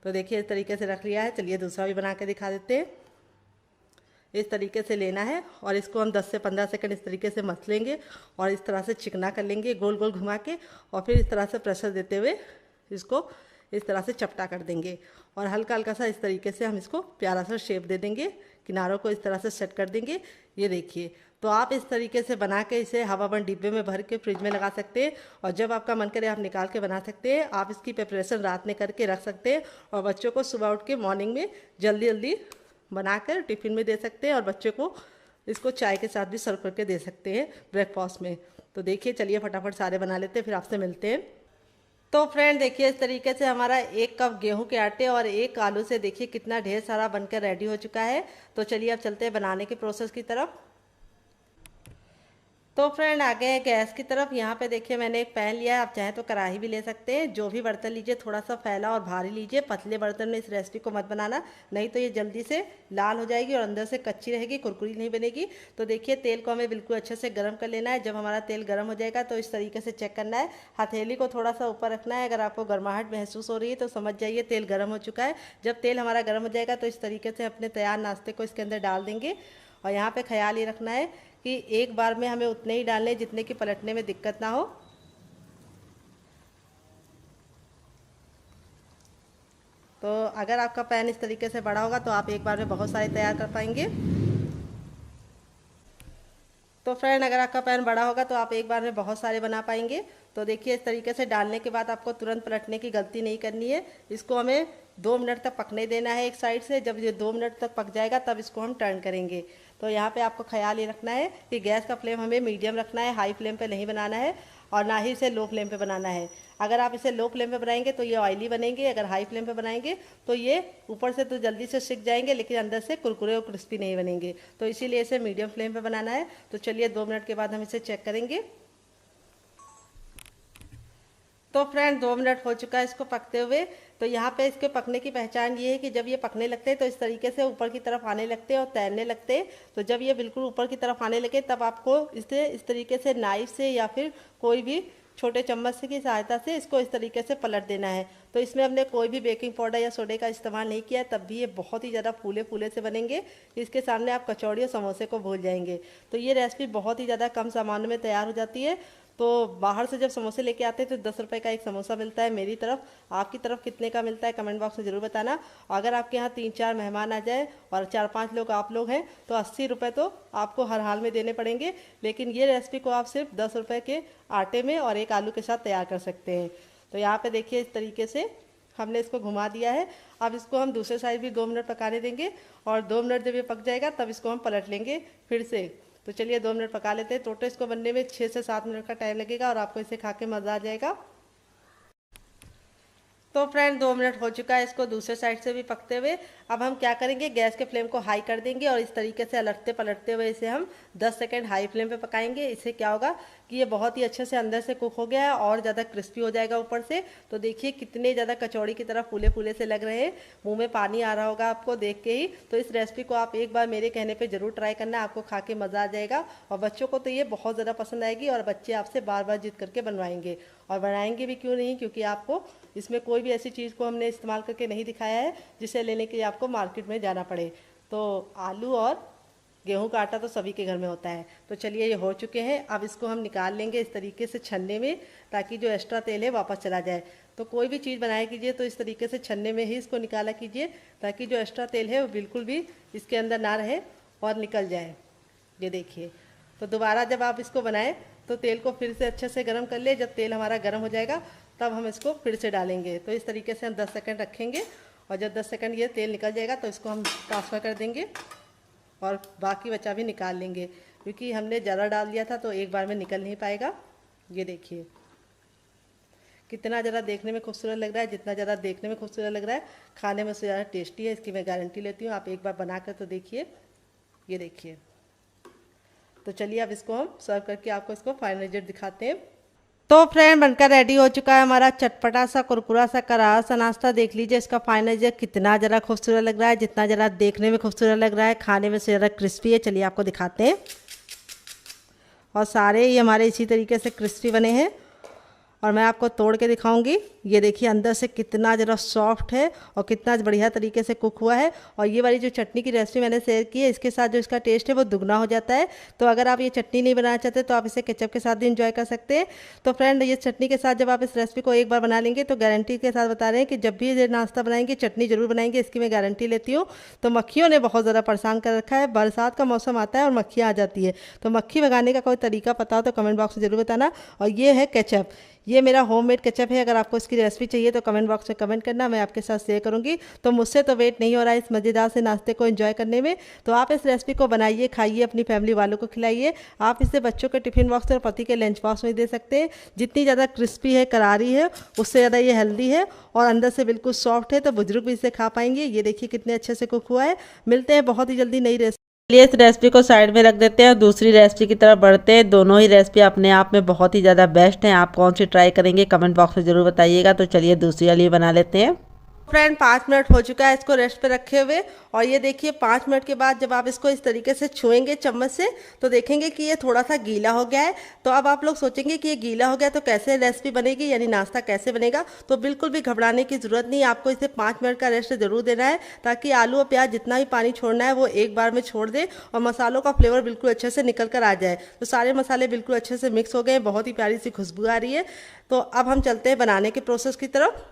तो देखिए इस तरीके से रख लिया है। चलिए दूसरा भी बना के दिखा देते हैं। इस तरीके से लेना है और इसको हम 10 से 15 सेकंड इस तरीके से मस लेंगे और इस तरह से चिकना कर लेंगे गोल गोल घुमा के, और फिर इस तरह से प्रेशर देते हुए इसको इस तरह से चपटा कर देंगे और हल्का हल्का सा इस तरीके से हम इसको प्यारा सा शेप दे देंगे, किनारों को इस तरह से सेट कर देंगे। ये देखिए। तो आप इस तरीके से बना के इसे हवाबंद डिब्बे में भर के फ्रिज में लगा सकते हैं और जब आपका मन करे आप निकाल के बना सकते हैं। आप इसकी प्रिपरेशन रात में करके रख सकते हैं और बच्चों को सुबह उठ के मॉर्निंग में जल्दी जल्दी बनाकर टिफ़िन में दे सकते हैं और बच्चे को इसको चाय के साथ भी सर्व करके दे सकते हैं ब्रेकफास्ट में। तो देखिए चलिए फटाफट सारे बना लेते हैं, फिर आपसे मिलते हैं। तो फ्रेंड देखिए इस तरीके से हमारा 1 कप गेहूं के आटे और 1 आलू से देखिए कितना ढेर सारा बनकर रेडी हो चुका है। तो चलिए अब चलते हैं बनाने की प्रोसेस की तरफ। तो फ्रेंड आ गए हैं गैस की तरफ। यहाँ पे देखिए मैंने एक पैन लिया है, आप चाहें तो कढ़ाई भी ले सकते हैं। जो भी बर्तन लीजिए थोड़ा सा फैला और भारी लीजिए। पतले बर्तन में इस रेसिपी को मत बनाना, नहीं तो ये जल्दी से लाल हो जाएगी और अंदर से कच्ची रहेगी, कुरकुरी नहीं बनेगी। तो देखिए तेल को हमें बिल्कुल अच्छे से गर्म कर लेना है। जब हमारा तेल गर्म हो जाएगा तो इस तरीके से चेक करना है, हथेली को थोड़ा सा ऊपर रखना है। अगर आपको गर्माहट महसूस हो रही है तो समझ जाइए तेल गर्म हो चुका है। जब तेल हमारा गर्म हो जाएगा तो इस तरीके से अपने तैयार नाश्ते को इसके अंदर डाल देंगे। और यहाँ पे ख्याल ये रखना है कि एक बार में हमें उतने ही डालने जितने कि पलटने में दिक्कत ना हो। तो अगर आपका पैन इस तरीके से बड़ा होगा तो आप एक बार में बहुत सारे तैयार कर पाएंगे। तो फ्रेंड अगर आपका पैन बड़ा होगा तो आप एक बार में बहुत सारे बना पाएंगे। तो देखिए इस तरीके से डालने के बाद आपको तुरंत पलटने की गलती नहीं करनी है। इसको हमें 2 मिनट तक पकने देना है एक साइड से। जब ये 2 मिनट तक पक जाएगा तब इसको हम टर्न करेंगे। तो यहाँ पे आपको ख्याल ये रखना है कि गैस का फ्लेम हमें मीडियम रखना है, हाई फ्लेम पे नहीं बनाना है और ना ही इसे लो फ्लेम पे बनाना है। अगर आप इसे लो फ्लेम पे बनाएंगे तो ये ऑयली बनेंगे, अगर हाई फ्लेम पे बनाएंगे तो ये ऊपर से तो जल्दी से सिक जाएंगे लेकिन अंदर से कुरकुरे और क्रिस्पी नहीं बनेंगे। तो इसीलिए इसे मीडियम फ्लेम पे बनाना है। तो चलिए 2 मिनट के बाद हम इसे चेक करेंगे। तो फ्रेंड 2 मिनट हो चुका है इसको पकते हुए। तो यहाँ पे इसके पकने की पहचान ये है कि जब ये पकने लगते हैं तो इस तरीके से ऊपर की तरफ आने लगते हैं और तैरने लगते हैं। तो जब ये बिल्कुल ऊपर की तरफ आने लगे तब आपको इसे इस तरीके से नाइफ से या फिर कोई भी छोटे चम्मच की सहायता से इसको इस तरीके से पलट देना है। तो इसमें हमने कोई भी बेकिंग पाउडर या सोडे का इस्तेमाल नहीं किया, तब भी ये बहुत ही ज़्यादा फूले फूले से बनेंगे। इसके सामने आप कचौड़ी और समोसे को भूल जाएंगे। तो ये रेसिपी बहुत ही ज़्यादा कम सामानों में तैयार हो जाती है। तो बाहर से जब समोसे लेके आते हैं तो 10 रुपये का एक समोसा मिलता है मेरी तरफ। आपकी तरफ कितने का मिलता है कमेंट बॉक्स में ज़रूर बताना। अगर आपके यहाँ 3-4 मेहमान आ जाए और 4-5 लोग आप लोग हैं तो 80 रुपये तो आपको हर हाल में देने पड़ेंगे। लेकिन ये रेसिपी को आप सिर्फ 10 रुपये के आटे में और 1 आलू के साथ तैयार कर सकते हैं। तो यहाँ पे देखिए इस तरीके से हमने इसको घुमा दिया है। अब इसको हम दूसरे साइड भी 2 मिनट पकाने देंगे और 2 मिनट जब ये पक जाएगा तब इसको हम पलट लेंगे फिर से। तो चलिए 2 मिनट पका लेते हैं। टोटल इसको बनने में 6 से 7 मिनट का टाइम लगेगा और आपको इसे खा के मज़ा आ जाएगा। तो फ्रेंड 2 मिनट हो चुका है इसको दूसरे साइड से भी पकते हुए। अब हम क्या करेंगे, गैस के फ्लेम को हाई कर देंगे और इस तरीके से अलटते पलटते हुए इसे हम 10 सेकंड हाई फ्लेम पे पकाएंगे। इससे क्या होगा कि ये बहुत ही अच्छे से अंदर से कुक हो गया है और ज़्यादा क्रिस्पी हो जाएगा ऊपर से। तो देखिए कितने ज़्यादा कचौड़ी की तरह फूले फूले से लग रहे हैं, मुँह में पानी आ रहा होगा आपको देख के ही। तो इस रेसिपी को आप एक बार मेरे कहने पर ज़रूर ट्राई करना, आपको खा के मज़ा आ जाएगा और बच्चों को तो ये बहुत ज़्यादा पसंद आएगी और बच्चे आपसे बार बार जिद करके बनवाएंगे। और बनाएंगे भी क्यों नहीं, क्योंकि आपको इसमें कोई भी ऐसी चीज़ को हमने इस्तेमाल करके नहीं दिखाया है जिसे लेने के लिए आपको मार्केट में जाना पड़े। तो आलू और गेहूं का आटा तो सभी के घर में होता है। तो चलिए ये हो चुके हैं। अब इसको हम निकाल लेंगे इस तरीके से छन्ने में, ताकि जो एक्स्ट्रा तेल है वापस चला जाए। तो कोई भी चीज़ बनाया कीजिए तो इस तरीके से छन्ने में ही इसको निकाला कीजिए, ताकि जो एक्स्ट्रा तेल है वो बिल्कुल भी इसके अंदर ना रहे और निकल जाए। ये देखिए। तो दोबारा जब आप इसको बनाएं तो तेल को फिर से अच्छे से गर्म कर ले। जब तेल हमारा गर्म हो जाएगा तब हम इसको फिर से डालेंगे। तो इस तरीके से हम 10 सेकंड रखेंगे और जब 10 सेकंड ये तेल निकल जाएगा तो इसको हम ट्रांसफ़र कर देंगे और बाकी बचा भी निकाल लेंगे, क्योंकि हमने ज़्यादा डाल दिया था तो एक बार में निकल नहीं पाएगा। ये देखिए कितना ज़्यादा देखने में खूबसूरत लग रहा है। जितना ज़्यादा देखने में खूबसूरत लग रहा है खाने में उससे ज़्यादा टेस्टी है, इसकी मैं गारंटी लेती हूँ। आप एक बार बना कर तो देखिए। ये देखिए। तो चलिए अब इसको हम सर्व करके आपको इसको फाइनल रिजल्ट दिखाते हैं। तो फ्रेंड बनकर रेडी हो चुका है हमारा चटपटा सा कुरकुरा सा करारा सा नाश्ता। देख लीजिए इसका फाइनल रिजल्ट कितना ज़रा खूबसूरत लग रहा है। जितना ज़रा देखने में खूबसूरत लग रहा है खाने में से ज़रा क्रिस्पी है। चलिए आपको दिखाते हैं। और सारे ही हमारे इसी तरीके से क्रिस्पी बने हैं और मैं आपको तोड़ के दिखाऊंगी। ये देखिए अंदर से कितना ज़रा सॉफ्ट है और कितना बढ़िया तरीके से कुक हुआ है। और ये वाली जो चटनी की रेसिपी मैंने शेयर की है, इसके साथ जो इसका टेस्ट है वो दुगना हो जाता है। तो अगर आप ये चटनी नहीं बनाना चाहते तो आप इसे केचप के साथ भी इंजॉय कर सकते हैं। तो फ्रेंड ये चटनी के साथ जब आप इस रेसिपी को एक बार बना लेंगे तो गारंटी के साथ बता रहे हैं कि जब भी ये नाश्ता बनाएंगे चटनी जरूर बनाएंगे, इसकी मैं गारंटी लेती हूँ। तो मक्खियों ने बहुत ज़्यादा परेशान कर रखा है। बरसात का मौसम आता है और मक्खियाँ आ जाती है। तो मक्खी भगाने का कोई तरीका पता हो तो कमेंट बॉक्स में जरूर बताना। और ये है केचप। ये मेरा होममेड केचप है। अगर आपको इसकी रेसिपी चाहिए तो कमेंट बॉक्स में कमेंट करना, मैं आपके साथ शेयर करूँगी। तो मुझसे तो वेट नहीं हो रहा है इस मज़ेदार से नाश्ते को एंजॉय करने में। तो आप इस रेसिपी को बनाइए, खाइए, अपनी फैमिली वालों को खिलाइए। आप इसे बच्चों के टिफ़िन बॉक्स और पति के लंच बॉक्स में दे सकते हैं। जितनी ज़्यादा क्रिस्पी है, करारी है, उससे ज़्यादा ये हेल्दी है और अंदर से बिल्कुल सॉफ्ट है, तो बुजुर्ग भी इसे खा पाएंगे। ये देखिए कितने अच्छे से कुक हुआ है। मिलते हैं बहुत ही जल्दी नई रेसिपी। चलिए इस रेसिपी को साइड में रख देते हैं और दूसरी रेसिपी की तरफ बढ़ते हैं। दोनों ही रेसिपी अपने आप में बहुत ही ज़्यादा बेस्ट हैं। आप कौन सी ट्राई करेंगे कमेंट बॉक्स में ज़रूर बताइएगा। तो चलिए दूसरी वाली बना लेते हैं। फ्रेंड 5 मिनट हो चुका है इसको रेस्ट पे रखे हुए, और ये देखिए 5 मिनट के बाद जब आप इसको इस तरीके से छुएंगे चम्मच से तो देखेंगे कि ये थोड़ा सा गीला हो गया है। तो अब आप लोग सोचेंगे कि ये गीला हो गया तो कैसे रेसिपी बनेगी, यानी नाश्ता कैसे बनेगा। तो बिल्कुल भी घबराने की ज़रूरत नहीं, आपको इसे 5 मिनट का रेस्ट ज़रूर देना है, ताकि आलू और प्याज जितना भी पानी छोड़ना है वो एक बार में छोड़ दे और मसालों का फ्लेवर बिल्कुल अच्छे से निकल कर आ जाए। तो सारे मसाले बिल्कुल अच्छे से मिक्स हो गए, बहुत ही प्यारी सी खुशबू आ रही है। तो अब हम चलते हैं बनाने के प्रोसेस की तरफ।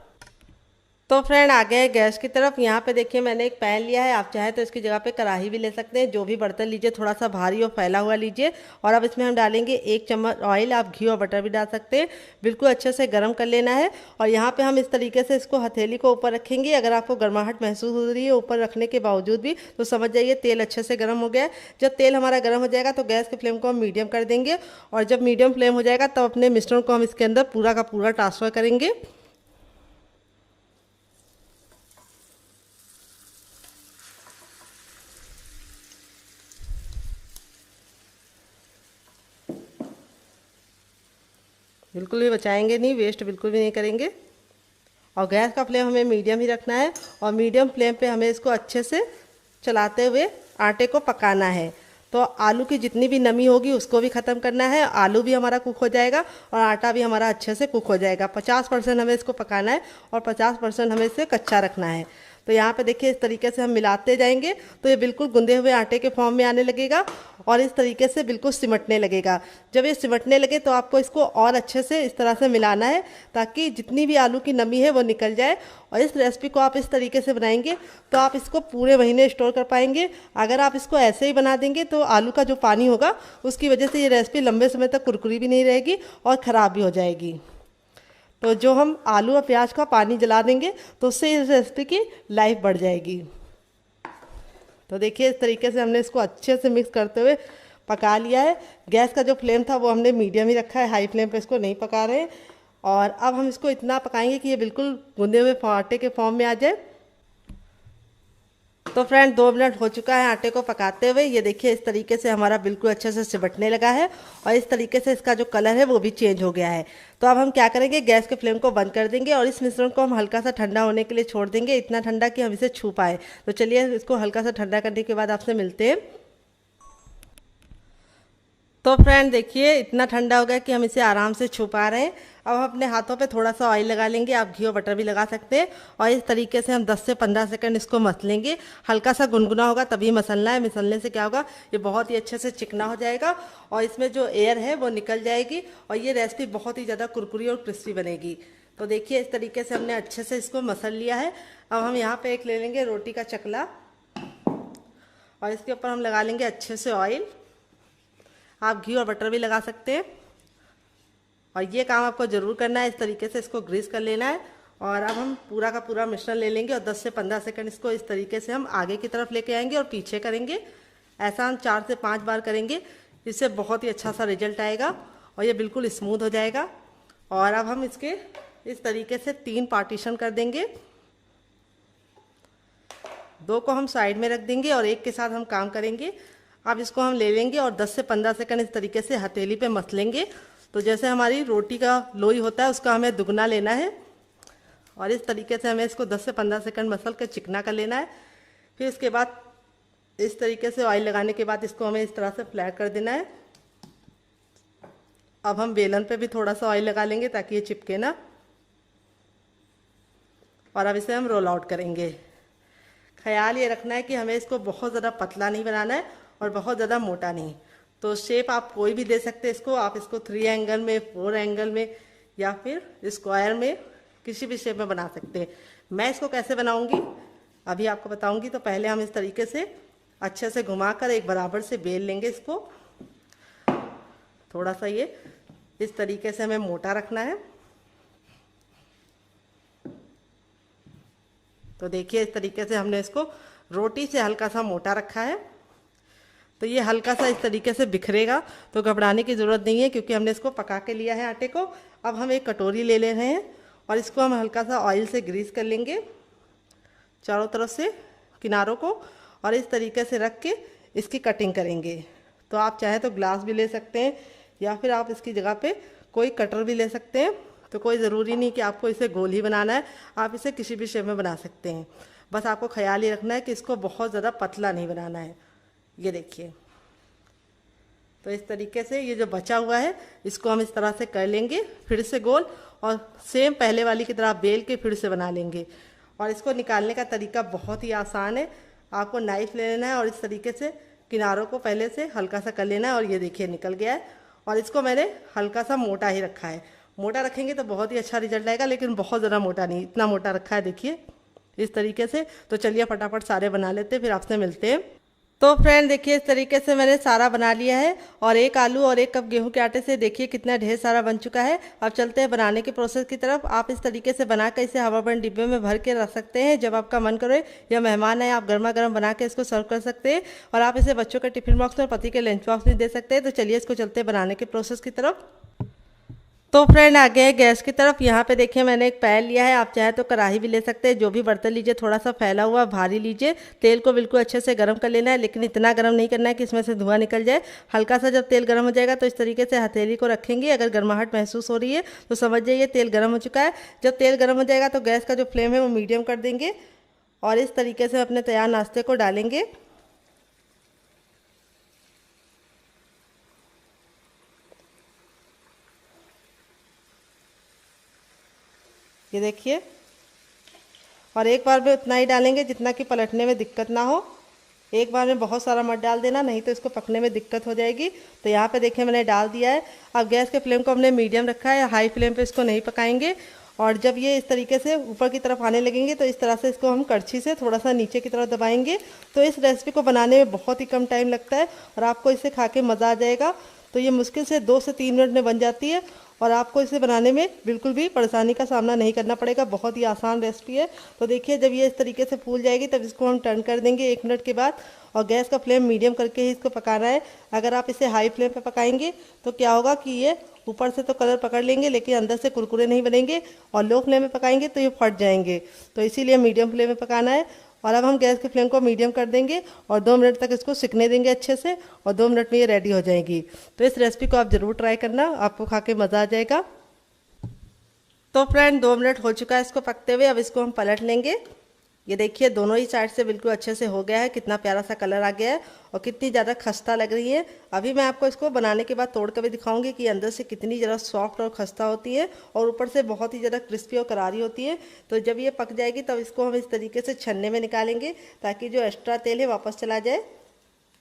तो फ्रेंड आ गए गैस की तरफ। यहाँ पे देखिए मैंने एक पैन लिया है, आप चाहे तो इसकी जगह पे कढ़ाई भी ले सकते हैं। जो भी बर्तन लीजिए थोड़ा सा भारी और फैला हुआ लीजिए। और अब इसमें हम डालेंगे 1 चम्मच ऑयल, आप घी और बटर भी डाल सकते हैं। बिल्कुल अच्छे से गर्म कर लेना है। और यहाँ पे हम इस तरीके से इसको हथेली को ऊपर रखेंगे। अगर आपको गर्माहट महसूस हो रही है ऊपर रखने के बावजूद भी, तो समझ जाइए तेल अच्छे से गर्म हो गया है। जब तेल हमारा गर्म हो जाएगा तो गैस की फ्लेम को हम मीडियम कर देंगे, और जब मीडियम फ्लेम हो जाएगा तब अपने मिश्रण को हम इसके अंदर पूरा का पूरा ट्रांसफ़र करेंगे। बिल्कुल भी बचाएंगे नहीं, वेस्ट बिल्कुल भी नहीं करेंगे। और गैस का फ्लेम हमें मीडियम ही रखना है, और मीडियम फ्लेम पे हमें इसको अच्छे से चलाते हुए आटे को पकाना है। तो आलू की जितनी भी नमी होगी उसको भी ख़त्म करना है, आलू भी हमारा कुक हो जाएगा और आटा भी हमारा अच्छे से कुक हो जाएगा। 50% हमें इसको पकाना है और 50% हमें इसे कच्चा रखना है। तो यहाँ पे देखिए इस तरीके से हम मिलाते जाएंगे तो ये बिल्कुल गूंदे हुए आटे के फॉर्म में आने लगेगा और इस तरीके से बिल्कुल सिमटने लगेगा। जब ये सिमटने लगे तो आपको इसको और अच्छे से इस तरह से मिलाना है, ताकि जितनी भी आलू की नमी है वो निकल जाए। और इस रेसिपी को आप इस तरीके से बनाएंगे तो आप इसको पूरे महीने स्टोर कर पाएंगे। अगर आप इसको ऐसे ही बना देंगे तो आलू का जो पानी होगा उसकी वजह से ये रेसिपी लंबे समय तक कुरकुरी भी नहीं रहेगी और ख़राब भी हो जाएगी। तो जो हम आलू और प्याज का पानी जला देंगे तो उससे इस रेसिपी की लाइफ बढ़ जाएगी। तो देखिए इस तरीके से हमने इसको अच्छे से मिक्स करते हुए पका लिया है। गैस का जो फ्लेम था वो हमने मीडियम ही रखा है, हाई फ्लेम पे इसको नहीं पका रहे हैं। और अब हम इसको इतना पकाएंगे कि ये बिल्कुल गूंदे हुए आटे के फॉर्म में आ जाए। तो फ्रेंड 2 मिनट हो चुका है आटे को पकाते हुए। ये देखिए इस तरीके से हमारा बिल्कुल अच्छे से सिमटने लगा है और इस तरीके से इसका जो कलर है वो भी चेंज हो गया है। तो अब हम क्या करेंगे, गैस के फ्लेम को बंद कर देंगे और इस मिश्रण को हम हल्का सा ठंडा होने के लिए छोड़ देंगे, इतना ठंडा कि हम इसे छू पाए। तो चलिए इसको हल्का सा ठंडा करने के बाद आपसे मिलते हैं। तो फ्रेंड देखिए इतना ठंडा हो गया कि हम इसे आराम से छू पा रहे हैं। अब हम अपने हाथों पे थोड़ा सा ऑयल लगा लेंगे, आप घी और बटर भी लगा सकते हैं। और इस तरीके से हम 10 से 15 सेकंड इसको मसलेंगे। हल्का सा गुनगुना होगा तभी मसलना है, मसलने से क्या होगा ये बहुत ही अच्छे से चिकना हो जाएगा और इसमें जो एयर है वो निकल जाएगी और ये रेसिपी बहुत ही ज़्यादा कुरकुरी और क्रिस्पी बनेगी। तो देखिए इस तरीके से हमने अच्छे से इसको मसल लिया है। अब हम यहाँ पर एक ले लेंगे रोटी का चकला और इसके ऊपर हम लगा लेंगे अच्छे से ऑयल। आप घी और बटर भी लगा सकते हैं और ये काम आपको ज़रूर करना है। इस तरीके से इसको ग्रीस कर लेना है। और अब हम पूरा का पूरा मिश्रण ले लेंगे और 10 से 15 सेकंड इसको इस तरीके से हम आगे की तरफ लेके आएंगे और पीछे करेंगे। ऐसा हम 4 से 5 बार करेंगे, इससे बहुत ही अच्छा सा रिजल्ट आएगा और ये बिल्कुल स्मूथ हो जाएगा। और अब हम इसके इस तरीके से 3 पार्टीशन कर देंगे। 2 को हम साइड में रख देंगे और एक के साथ हम काम करेंगे। अब इसको हम ले लेंगे और 10 से 15 सेकंड इस तरीके से हथेली पे मसलेंगे। तो जैसे हमारी रोटी का लोई होता है उसका हमें दुगना लेना है और इस तरीके से हमें इसको 10 से 15 सेकंड मसल कर चिकना कर लेना है। फिर इसके बाद इस तरीके से ऑयल लगाने के बाद इसको हमें इस तरह से फ्लैट कर देना है। अब हम बेलन पे भी थोड़ा सा ऑयल लगा लेंगे ताकि ये चिपके ना। और अब इसे हम रोल आउट करेंगे। ख्याल ये रखना है कि हमें इसको बहुत ज़्यादा पतला नहीं बनाना है और बहुत ज़्यादा मोटा नहीं। तो शेप आप कोई भी दे सकते हैं इसको, आप इसको 3 एंगल में, 4 एंगल में या फिर स्क्वायर में, किसी भी शेप में बना सकते हैं। मैं इसको कैसे बनाऊंगी अभी आपको बताऊंगी। तो पहले हम इस तरीके से अच्छे से घुमाकर एक बराबर से बेल लेंगे इसको। थोड़ा सा ये इस तरीके से हमें मोटा रखना है तो देखिए इस तरीके से हमने इसको रोटी से हल्का सा मोटा रखा है। तो ये हल्का सा इस तरीके से बिखरेगा, तो घबराने की ज़रूरत नहीं है क्योंकि हमने इसको पका के लिया है आटे को। अब हम एक कटोरी ले रहे हैं और इसको हम हल्का सा ऑयल से ग्रीस कर लेंगे चारों तरफ से किनारों को, और इस तरीके से रख के इसकी कटिंग करेंगे। तो आप चाहे तो ग्लास भी ले सकते हैं या फिर आप इसकी जगह पे कोई कटर भी ले सकते हैं। तो कोई ज़रूरी नहीं कि आपको इसे गोल ही बनाना है, आप इसे किसी भी शेप में बना सकते हैं। बस आपको ख्याल ही रखना है कि इसको बहुत ज़्यादा पतला नहीं बनाना है। ये देखिए, तो इस तरीके से ये जो बचा हुआ है इसको हम इस तरह से कर लेंगे फिर से गोल, और सेम पहले वाली की तरह बेल के फिर से बना लेंगे। और इसको निकालने का तरीका बहुत ही आसान है। आपको नाइफ ले लेना है और इस तरीके से किनारों को पहले से हल्का सा कर लेना है, और ये देखिए निकल गया है। और इसको मैंने हल्का सा मोटा ही रखा है। मोटा रखेंगे तो बहुत ही अच्छा रिजल्ट आएगा, लेकिन बहुत ज़्यादा मोटा नहीं, इतना मोटा रखा है देखिए इस तरीके से। तो चलिए फटाफट सारे बना लेते हैं, फिर आपसे मिलते हैं। तो फ्रेंड देखिए इस तरीके से मैंने सारा बना लिया है, और 1 आलू और 1 कप गेहूं के आटे से देखिए कितना ढेर सारा बन चुका है। अब चलते हैं बनाने के प्रोसेस की तरफ। आप इस तरीके से बनाकर इसे हवाबंद डिब्बे में भर के रख सकते हैं। जब आपका मन करे या मेहमान आए, आप गर्मा गर्म बना के इसको सर्व कर सकते हैं, और आप इसे बच्चों के टिफिन बॉक्स में, पति के लंच बॉक्स में दे सकते हैं। तो चलिए इसको चलते हैं बनाने के प्रोसेस की तरफ। तो फ्रेंड आ गए गैस की तरफ। यहाँ पे देखिए मैंने एक पैन लिया है, आप चाहे तो कढ़ाई भी ले सकते हैं। जो भी बर्तन लीजिए थोड़ा सा फैला हुआ भारी लीजिए। तेल को बिल्कुल अच्छे से गर्म कर लेना है, लेकिन इतना गर्म नहीं करना है कि इसमें से धुआं निकल जाए। हल्का सा जब तेल गर्म हो जाएगा तो इस तरीके से हथेली को रखेंगे। अगर गर्माहट महसूस हो रही है तो समझ जाइए तेल गर्म हो चुका है। जब तेल गर्म हो जाएगा तो गैस का जो फ्लेम है वो मीडियम कर देंगे, और इस तरीके से अपने तैयार नाश्ते को डालेंगे। ये देखिए, और एक बार में उतना ही डालेंगे जितना कि पलटने में दिक्कत ना हो। एक बार में बहुत सारा मत डाल देना, नहीं तो इसको पकने में दिक्कत हो जाएगी। तो यहाँ पे देखिए मैंने डाल दिया है। अब गैस के फ्लेम को हमने मीडियम रखा है, हाई फ्लेम पे इसको नहीं पकाएंगे। और जब ये इस तरीके से ऊपर की तरफ आने लगेंगे तो इस तरह से इसको हम कड़छी से थोड़ा सा नीचे की तरफ दबाएंगे। तो इस रेसिपी को बनाने में बहुत ही कम टाइम लगता है, और आपको इसे खा के मज़ा आ जाएगा। तो ये मुश्किल से 2 से 3 मिनट में बन जाती है, और आपको इसे बनाने में बिल्कुल भी परेशानी का सामना नहीं करना पड़ेगा। बहुत ही आसान रेसिपी है। तो देखिए जब ये इस तरीके से फूल जाएगी तब इसको हम टर्न कर देंगे 1 मिनट के बाद, और गैस का फ्लेम मीडियम करके ही इसको पकाना है। अगर आप इसे हाई फ्लेम पे पकाएंगे तो क्या होगा कि ये ऊपर से तो कलर पकड़ लेंगे लेकिन अंदर से कुरकुरे नहीं बनेंगे, और लो फ्लेम में पकाएंगे तो ये फट जाएंगे। तो इसीलिए मीडियम फ्लेम में पकाना है। और अब हम गैस के फ्लेम को मीडियम कर देंगे और 2 मिनट तक इसको सिकने देंगे अच्छे से, और 2 मिनट में ये रेडी हो जाएगी। तो इस रेसिपी को आप ज़रूर ट्राई करना, आपको खा के मज़ा आ जाएगा। तो फ्रेंड 2 मिनट हो चुका है इसको पकते हुए। अब इसको हम पलट लेंगे। ये देखिए दोनों ही साइड से बिल्कुल अच्छे से हो गया है, कितना प्यारा सा कलर आ गया है, और कितनी ज़्यादा खस्ता लग रही है। अभी मैं आपको इसको बनाने के बाद तोड़ कर भी दिखाऊंगी कि अंदर से कितनी ज़्यादा सॉफ्ट और खस्ता होती है, और ऊपर से बहुत ही ज़्यादा क्रिस्पी और करारी होती है। तो जब ये पक जाएगी तब इसको हम इस तरीके से छन्ने में निकालेंगे, ताकि जो एक्स्ट्रा तेल है वापस चला जाए।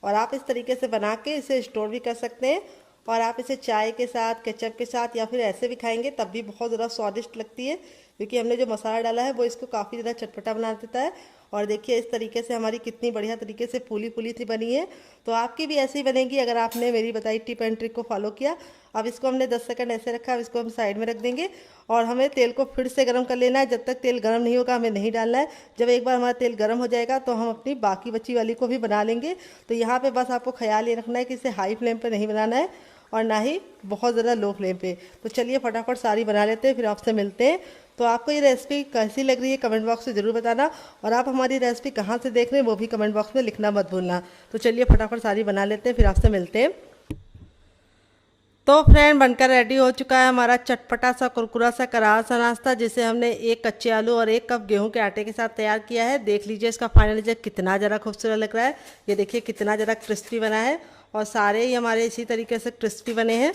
और आप इस तरीके से बना के इसे स्टोर भी कर सकते हैं, और आप इसे चाय के साथ, केचप के साथ, या फिर ऐसे भी खाएंगे तब भी बहुत ज़्यादा स्वादिष्ट लगती है, क्योंकि हमने जो मसाला डाला है वो इसको काफ़ी ज़्यादा चटपटा बना देता है। और देखिए इस तरीके से हमारी कितनी बढ़िया तरीके से फूली फूली सी बनी है। तो आपकी भी ऐसी ही बनेगी अगर आपने मेरी बताई टिप एंड ट्रिक को फॉलो किया। अब इसको हमने 10 सेकंड ऐसे रखा, अब इसको हम साइड में रख देंगे, और हमें तेल को फिर से गर्म कर लेना है। जब तक तेल गर्म नहीं होगा हमें नहीं डालना है। जब एक बार हमारा तेल गर्म हो जाएगा तो हम अपनी बाकी बची वाली को भी बना लेंगे। तो यहाँ पे बस आपको ख्याल ये रखना है कि इसे हाई फ्लेम पे नहीं बनाना है, और ना ही बहुत ज़्यादा लो फ्लेम पे। तो चलिए फटाफट सारी बना लेते हैं, फिर आपसे मिलते हैं। तो आपको ये रेसिपी कैसी लग रही है कमेंट बॉक्स में ज़रूर बताना, और आप हमारी रेसिपी कहाँ से देख रहे हैं वो भी कमेंट बॉक्स में लिखना मत भूलना। तो चलिए फटाफट सारी बना लेते हैं, फिर आपसे मिलते हैं। तो फ्रेंड बनकर रेडी हो चुका है हमारा चटपटा सा कुरकुरा सा करारा सा नाश्ता, जिसे हमने 1 कच्चे आलू और 1 कप गेहूं के आटे के साथ तैयार किया है। देख लीजिए इसका फाइनल रिजल्ट कितना ज़रा खूबसूरत लग रहा है। ये देखिए कितना ज़रा क्रिस्पी बना है, और सारे ही हमारे इसी तरीके से क्रिस्पी बने हैं।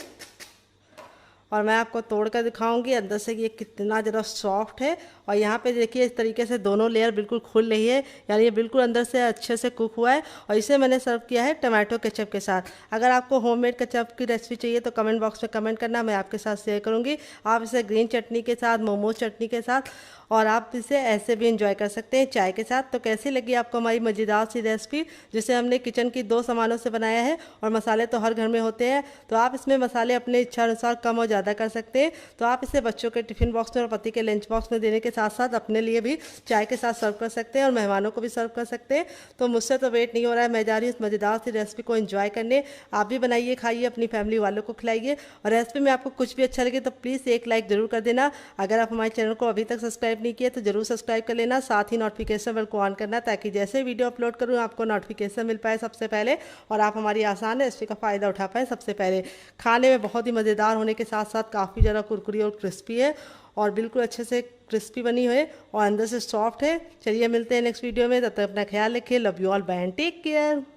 और मैं आपको तोड़ कर दिखाऊंगी अंदर से ये कितना ज़रा सॉफ्ट है। और यहाँ पे देखिए इस तरीके से दोनों लेयर बिल्कुल खुल रही है, यानी ये बिल्कुल अंदर से अच्छे से कुक हुआ है। और इसे मैंने सर्व किया है टमाटो केचप के साथ। अगर आपको होममेड केचप की रेसिपी चाहिए तो कमेंट बॉक्स में कमेंट करना, मैं आपके साथ शेयर करूँगी। आप इसे ग्रीन चटनी के साथ, मोमोज चटनी के साथ, और आप इसे ऐसे भी एंजॉय कर सकते हैं चाय के साथ। तो कैसी लगी आपको हमारी मज़ेदार सी रेसिपी, जिसे हमने किचन की 2 सामानों से बनाया है, और मसाले तो हर घर में होते हैं। तो आप इसमें मसाले अपने इच्छा अनुसार कम और ज़्यादा कर सकते हैं। तो आप इसे बच्चों के टिफ़िन बॉक्स में और पति के लंच बॉक्स में देने के साथ साथ अपने लिए भी चाय के साथ सर्व कर सकते हैं और मेहमानों को भी सर्व कर सकते हैं। तो मुझसे तो वेट नहीं हो रहा है, मैं जा रही हूँ इस मज़ेदार सी रेसिपी को एंजॉय करने। आप भी बनाइए, खाइए, अपनी फैमिली वालों को खिलाइए। और रेसिपी में आपको कुछ भी अच्छा लगे तो प्लीज़ एक लाइक ज़रूर कर देना। अगर आप हमारे चैनल को अभी तक सब्सक्राइब नहीं किए तो ज़रूर सब्सक्राइब कर लेना, साथ ही नोटिफिकेशन बेल को ऑन करना, ताकि जैसे वीडियो अपलोड करूँ आपको नोटिफिकेशन मिल पाए सबसे पहले और आप हमारी आसान रेसिपी का फ़ायदा उठा पाए सबसे पहले। खाने में बहुत ही मज़ेदार होने के साथ साथ काफ़ी ज़्यादा कुरकुरी और क्रिस्पी है और बिल्कुल अच्छे से क्रिस्पी बनी है और अंदर से सॉफ्ट है। चलिए मिलते हैं नेक्स्ट वीडियो में, तब तक अपना ख्याल रखिए। Love you all, bye and take care.